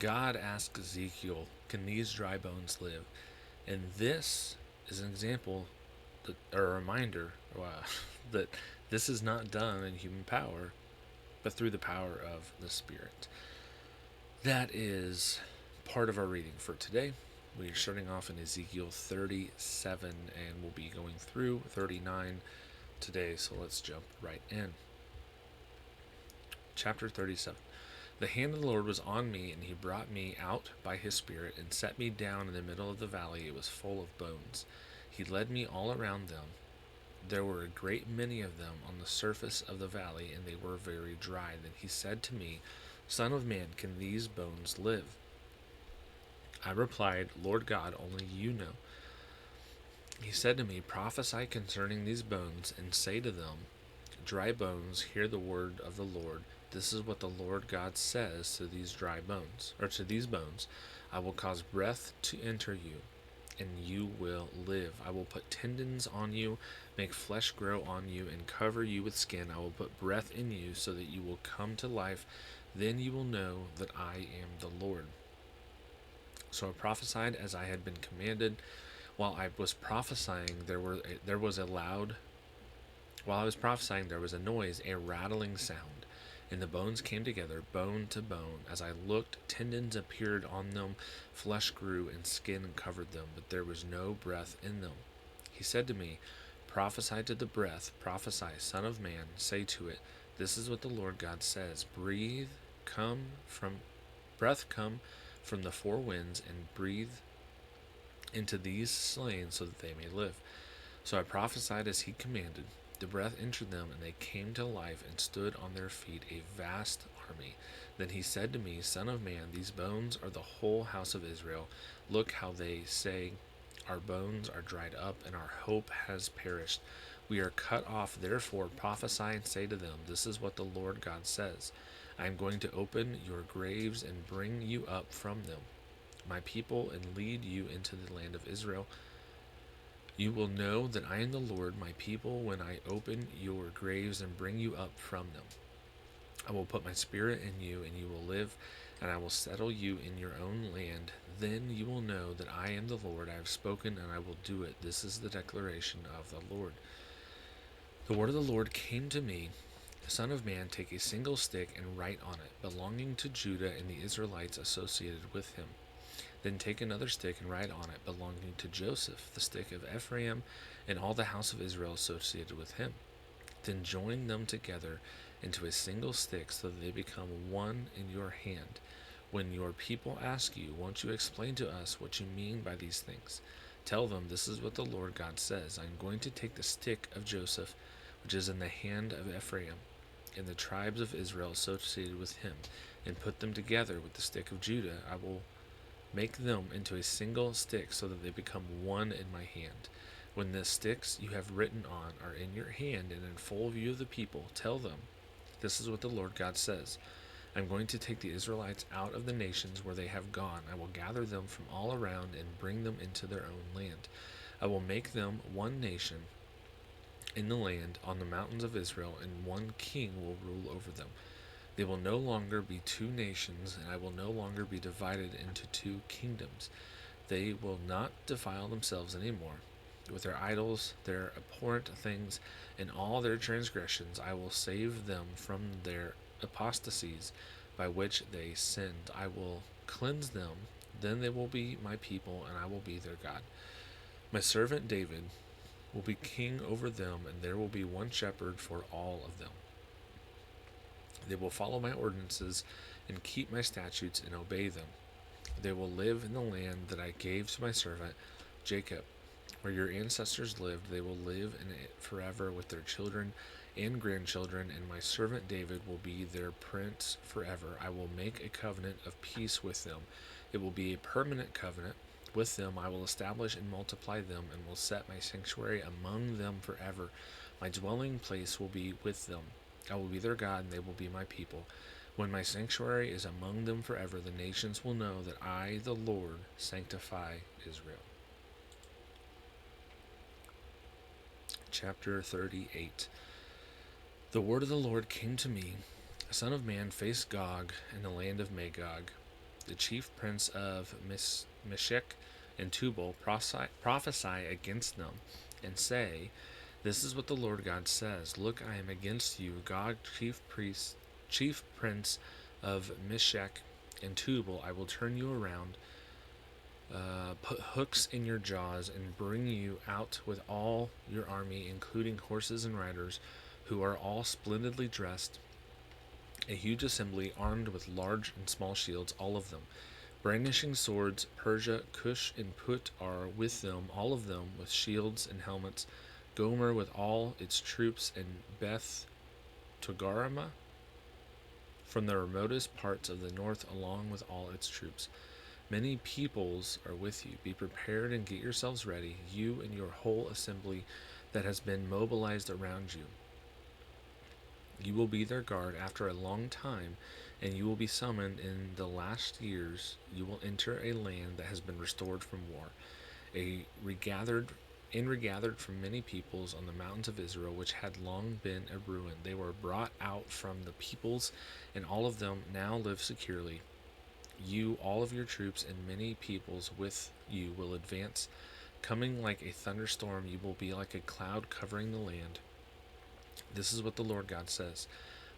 God asked Ezekiel, "Can these dry bones live?" And this is an example, or a reminder, that this is not done in human power, but through the power of the Spirit. That is part of our reading for today. We are starting off in Ezekiel 37, and we'll be going through 39 today, so let's jump right in. Chapter 37. The hand of the Lord was on me, and he brought me out by his Spirit, and set me down in the middle of the valley. It was full of bones. He led me all around them. There were a great many of them on the surface of the valley, and they were very dry. Then he said to me, "Son of man, can these bones live?" I replied, "Lord God, only you know." He said to me, "Prophesy concerning these bones, and say to them, Dry bones, hear the word of the Lord. This is what the Lord God says to these dry bones, or to these bones. I will cause breath to enter you, and you will live. I will put tendons on you, make flesh grow on you, and cover you with skin. I will put breath in you so that you will come to life. Then you will know that I am the Lord." So I prophesied as I had been commanded. While I was prophesying, there was a loud While I was prophesying, there was a noise, a rattling sound, and the bones came together, bone to bone. As I looked, tendons appeared on them, flesh grew, and skin covered them, but there was no breath in them. He said to me, "Prophesy to the breath, prophesy, Son of man, say to it, This is what the Lord God says, breath come from the four winds, and breathe into these slain so that they may live." So I prophesied as he commanded. The breath entered them, and they came to life and stood on their feet, a vast army. Then he said to me, "Son of man, these bones are the whole house of Israel. Look how they say, Our bones are dried up, and our hope has perished. We are cut off. Therefore prophesy and say to them, This is what the Lord God says. I am going to open your graves and bring you up from them, my people, and lead you into the land of Israel. You will know that I am the Lord, my people, when I open your graves and bring you up from them. I will put my spirit in you, and you will live, and I will settle you in your own land. Then you will know that I am the Lord. I have spoken, and I will do it. This is the declaration of the Lord. The word of the Lord came to me, "Son of man, take a single stick and write on it, belonging to Judah and the Israelites associated with him. Then take another stick and write on it, belonging to Joseph, the stick of Ephraim, and all the house of Israel associated with him. Then join them together into a single stick so that they become one in your hand. When your people ask you, Won't you explain to us what you mean by these things? Tell them, This is what the Lord God says. I am going to take the stick of Joseph, which is in the hand of Ephraim, and the tribes of Israel associated with him, and put them together with the stick of Judah. I will make them into a single stick so that they become one in my hand. When the sticks you have written on are in your hand and in full view of the people, tell them, This is what the Lord God says. I am going to take the Israelites out of the nations where they have gone. I will gather them from all around and bring them into their own land. I will make them one nation in the land on the mountains of Israel, and one king will rule over them. They will no longer be two nations, and I will no longer be divided into two kingdoms. They will not defile themselves any more with their idols, their abhorrent things, and all their transgressions. I will save them from their apostasies by which they sinned. I will cleanse them. Then they will be my people, and I will be their God. My servant David will be king over them, and there will be one shepherd for all of them. They will follow my ordinances and keep my statutes and obey them. They will live in the land that I gave to my servant Jacob, where your ancestors lived. They will live in it forever with their children and grandchildren, and my servant David will be their prince forever. I will make a covenant of peace with them. It will be a permanent covenant with them. I will establish and multiply them, and will set my sanctuary among them forever. My dwelling place will be with them. I will be their God, and they will be my people. When my sanctuary is among them forever, the nations will know that I, the Lord, sanctify Israel. Chapter 38. The word of the Lord came to me, Son of man, face Gog in the land of Magog. the chief prince of Meshech and Tubal, prophesy against them, and say, This is what the Lord God says: Look, I am against you, Gog, chief prince of Meshech and Tubal. I will turn you around, put hooks in your jaws, and bring you out with all your army, including horses and riders, who are all splendidly dressed, a huge assembly armed with large and small shields, all of them. Brandishing swords, Persia, Cush, and Put are with them, all of them with shields and helmets. Gomer with all its troops, and Beth Togarmah from the remotest parts of the north, along with all its troops. Many peoples are with you. Be prepared and get yourselves ready, you and your whole assembly that has been mobilized around you. You will be their guard after a long time, and you will be summoned in the last years. You will enter a land that has been restored from war, regathered from many peoples on the mountains of Israel, which had long been a ruin. They were brought out from the peoples, and all of them now live securely. You, all of your troops, and many peoples with you will advance, coming like a thunderstorm. You will be like a cloud covering the land. This is what the Lord God says.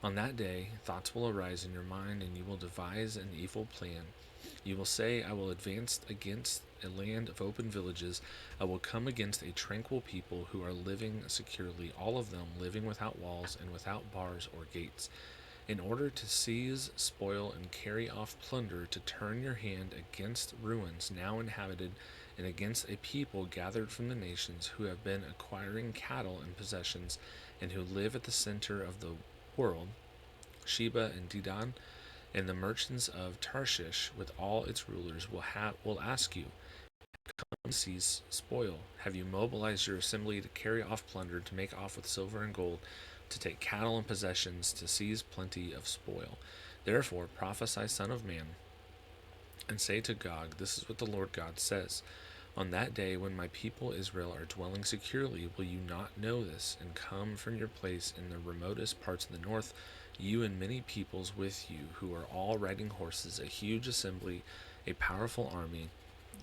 On that day, thoughts will arise in your mind, and you will devise an evil plan. You will say, I will advance against a land of open villages. I will come against a tranquil people who are living securely, all of them living without walls and without bars or gates. In order to seize, spoil, and carry off plunder, to turn your hand against ruins now inhabited, and against a people gathered from the nations who have been acquiring cattle and possessions, and who live at the center of the world, Sheba and Dedan, and the merchants of Tarshish with all its rulers will ask you, Come seize spoil. Have you mobilized your assembly to carry off plunder, to make off with silver and gold, to take cattle and possessions, to seize plenty of spoil? Therefore prophesy, Son of man, and say to Gog, This is what the Lord God says. On that day when my people Israel are dwelling securely, will you not know this, and come from your place in the remotest parts of the north, you and many peoples with you, who are all riding horses, a huge assembly, a powerful army?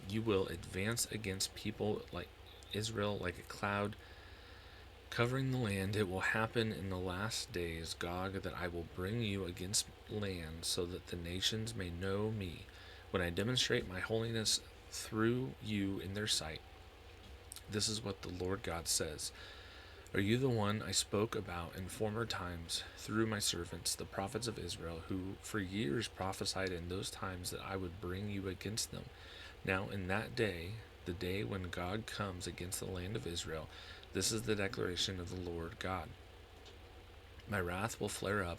You will advance against people like Israel like a cloud covering the land. It will happen in the last days, Gog, that I will bring you against land, so that the nations may know me, when I demonstrate my holiness through you in their sight. This is what the Lord God says. Are you the one I spoke about in former times through my servants, the prophets of Israel, who for years prophesied in those times that I would bring you against them? Now in that day, the day when God comes against the land of Israel, this is the declaration of the Lord God. My wrath will flare up.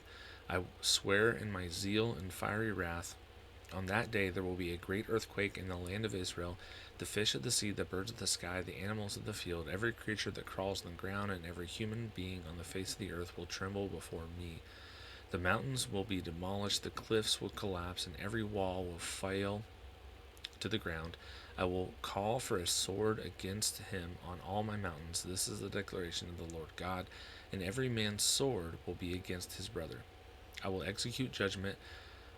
I swear in my zeal and fiery wrath. On that day there will be a great earthquake in the land of Israel. The fish of the sea, the birds of the sky, the animals of the field, every creature that crawls on the ground, and every human being on the face of the earth will tremble before me. The mountains will be demolished, the cliffs will collapse, and every wall will fail to the ground. I will call for a sword against him on all my mountains. This is the declaration of the Lord God, and every man's sword will be against his brother. I will execute judgment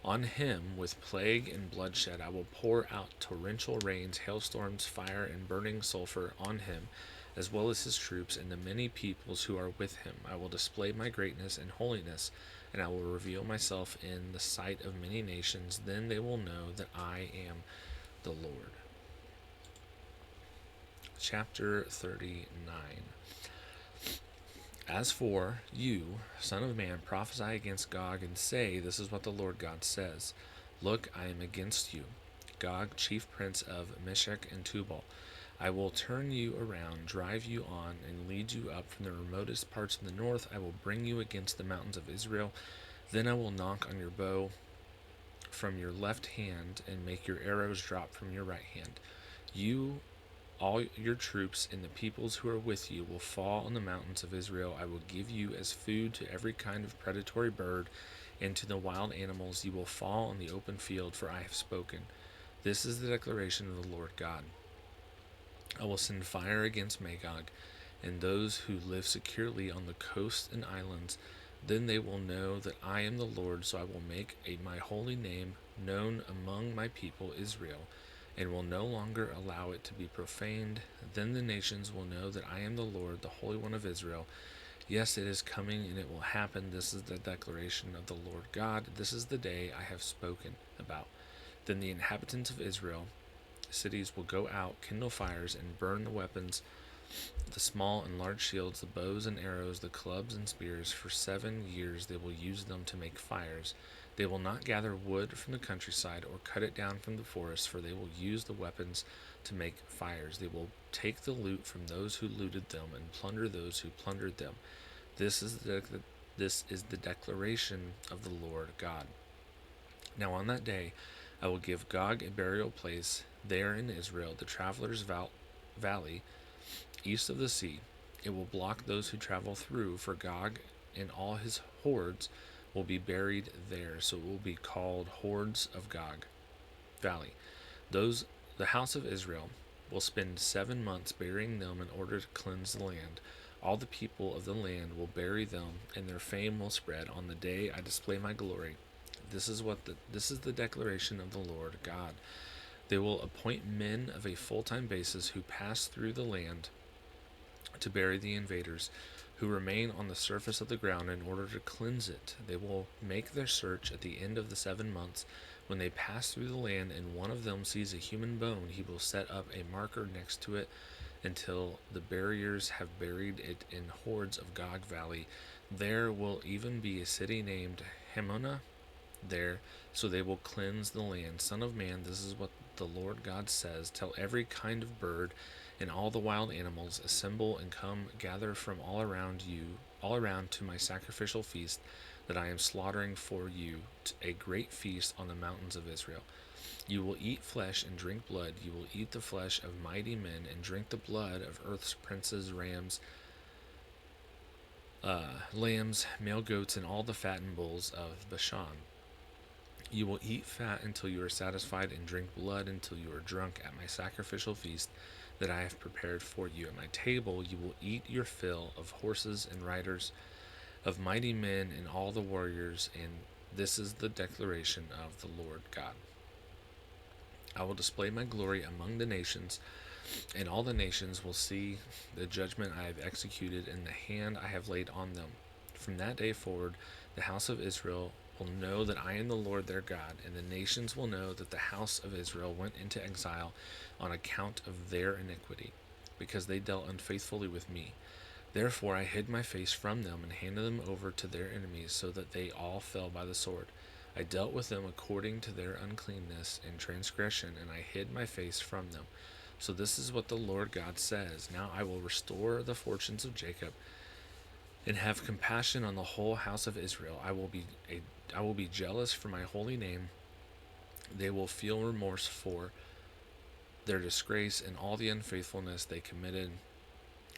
on him with plague and bloodshed. I will pour out torrential rains, hailstorms, fire, and burning sulfur on him, as well as his troops and the many peoples who are with him. I will display my greatness and holiness, and I will reveal myself in the sight of many nations. Then they will know that I am the Lord. Chapter 39. As for you, Son of man, prophesy against Gog, and say, This is what the Lord God says. Look, I am against you, Gog, chief prince of Meshech and Tubal. I will turn you around, drive you on, and lead you up from the remotest parts of the north. I will bring you against the mountains of Israel. Then I will knock on your bow from your left hand, and make your arrows drop from your right hand. You, all your troops, and the peoples who are with you will fall on the mountains of Israel. I will give you as food to every kind of predatory bird, and to the wild animals. You will fall on the open field, for I have spoken. This is the declaration of the Lord God. I will send fire against Magog, and those who live securely on the coasts and islands. Then they will know that I am the Lord, so I will make my holy name known among my people Israel, and will no longer allow it to be profaned. Then the nations will know that I am the Lord, the Holy One of Israel. Yes, it is coming, and it will happen. This is the declaration of the Lord God. This is the day I have spoken about. Then the inhabitants of Israel cities will go out, kindle fires, and burn the weapons, the small and large shields, the bows and arrows, the clubs and spears. For 7 years they will use them to make fires. They will not gather wood from the countryside or cut it down from the forest, for they will use the weapons to make fires. They will take the loot from those who looted them and plunder those who plundered them. This is the declaration of the Lord God. Now on that day I will give Gog a burial place there in Israel, the travelers' valley, east of the sea. It will block those who travel through, for Gog and all his hordes will be buried there. So it will be called Hordes of Gog Valley. The house of Israel will spend 7 months burying them in order to cleanse the land. All the people of the land will bury them, and their fame will spread on the day I display my glory. This is the declaration of the Lord God. They will appoint men of a full-time basis who pass through the land to bury the invaders who remain on the surface of the ground in order to cleanse it. They will make their search at the end of the 7 months. When they pass through the land and one of them sees a human bone, he will set up a marker next to it until the buriers have buried it in Hordes of Gog Valley. There will even be a city named Hamonah there, so they will cleanse the land. Son of man, this is what the Lord God says. Tell every kind of bird and all the wild animals, assemble and come, gather from all around to my sacrificial feast that I am slaughtering for you, a great feast on the mountains of Israel. You will eat flesh and drink blood. You will eat the flesh of mighty men and drink the blood of earth's princes, lambs, male goats, and all the fattened bulls of Bashan. You will eat fat until you are satisfied, and drink blood until you are drunk at my sacrificial feast that I have prepared for you. At my table you will eat your fill of horses and riders, of mighty men and all the warriors, and this is the declaration of the Lord God. I will display my glory among the nations, and all the nations will see the judgment I have executed and the hand I have laid on them. From that day forward, the house of Israel will know that I am the Lord their God, and the nations will know that the house of Israel went into exile on account of their iniquity, because they dealt unfaithfully with me. Therefore I hid my face from them and handed them over to their enemies, so that they all fell by the sword. I dealt with them according to their uncleanness and transgression, and I hid my face from them. So this is what the Lord God says. Now I will restore the fortunes of Jacob and have compassion on the whole house of Israel. I will be jealous for my holy name. They will feel remorse for their disgrace and all the unfaithfulness they committed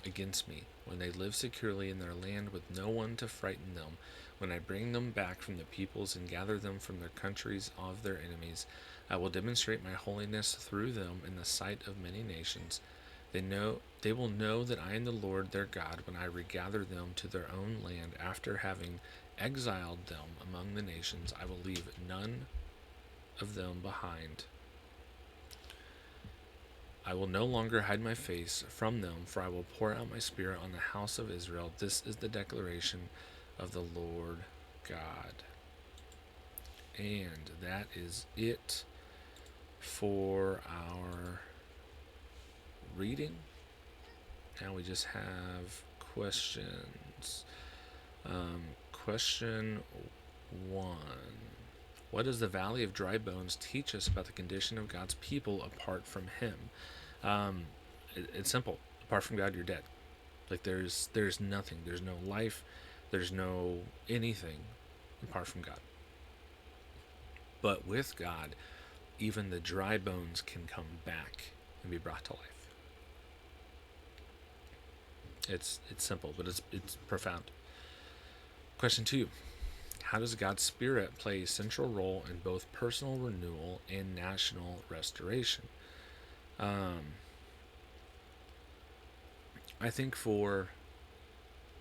against me, when they live securely in their land with no one to frighten them, when I bring them back from the peoples and gather them from their countries of their enemies. I will demonstrate my holiness through them in the sight of many nations. They will know that I am the Lord their God when I regather them to their own land. After having exiled them among the nations, I will leave none of them behind. I will no longer hide my face from them, for I will pour out my spirit on the house of Israel. This is the declaration of the Lord God. And that is it for our reading. Now we just have questions. Question 1. What does the Valley of Dry Bones teach us about the condition of God's people apart from Him? It's simple. Apart from God, you're dead. Like there's nothing. There's no life. There's no anything apart from God. But with God, even the dry bones can come back and be brought to life. It's simple, but it's profound. Question 2. How does God's Spirit play a central role in both personal renewal and national restoration? I think for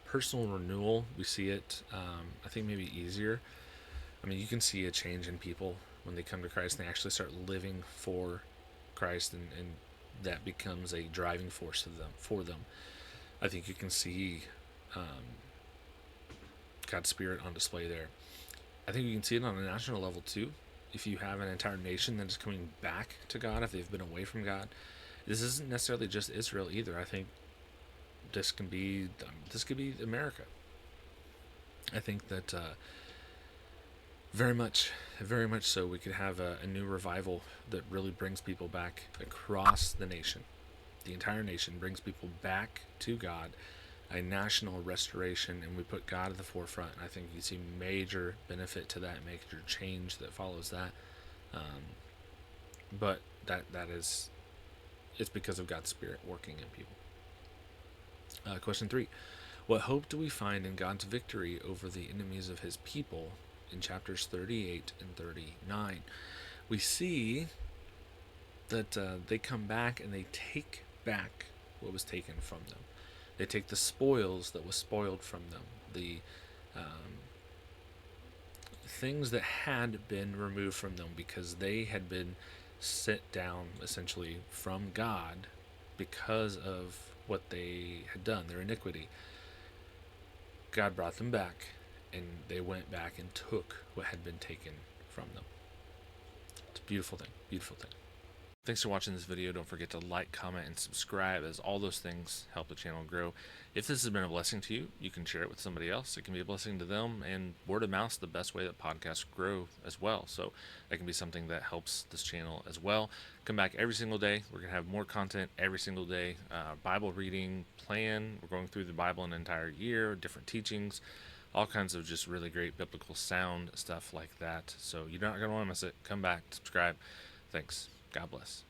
personal renewal, we see it, I think maybe easier. I mean, you can see a change in people when they come to Christ and they actually start living for Christ, and that becomes a driving force of them for them. I think you can see God's Spirit on display there. I think you can see it on a national level too. If you have an entire nation that is coming back to God, if they've been away from God, this isn't necessarily just Israel either. I think this could be America. I think that very much so, we could have a new revival that really brings people back across the nation. The entire nation brings people back to God, a national restoration, and we put God at the forefront. And I think you see major benefit to that, major change that follows that. But that is, it's because of God's Spirit working in people. Question 3. What hope do we find in God's victory over the enemies of his people in chapters 38 and 39? We see that they come back and they take back what was taken from them. They take the spoils that was spoiled from them, the things that had been removed from them because they had been set down essentially from God because of what they had done, their iniquity. God brought them back, and they went back and took what had been taken from them. It's a beautiful thing, beautiful thing. Thanks for watching this video. Don't forget to like, comment, and subscribe, as all those things help the channel grow. If this has been a blessing to you, you can share it with somebody else. It can be a blessing to them, and word of mouth is the best way that podcasts grow as well. So that can be something that helps this channel as well. Come back every single day. We're going to have more content every single day. Bible reading plan. We're going through the Bible an entire year, different teachings, all kinds of just really great biblical sound stuff like that. So you're not going to want to miss it. Come back, subscribe. Thanks. God bless.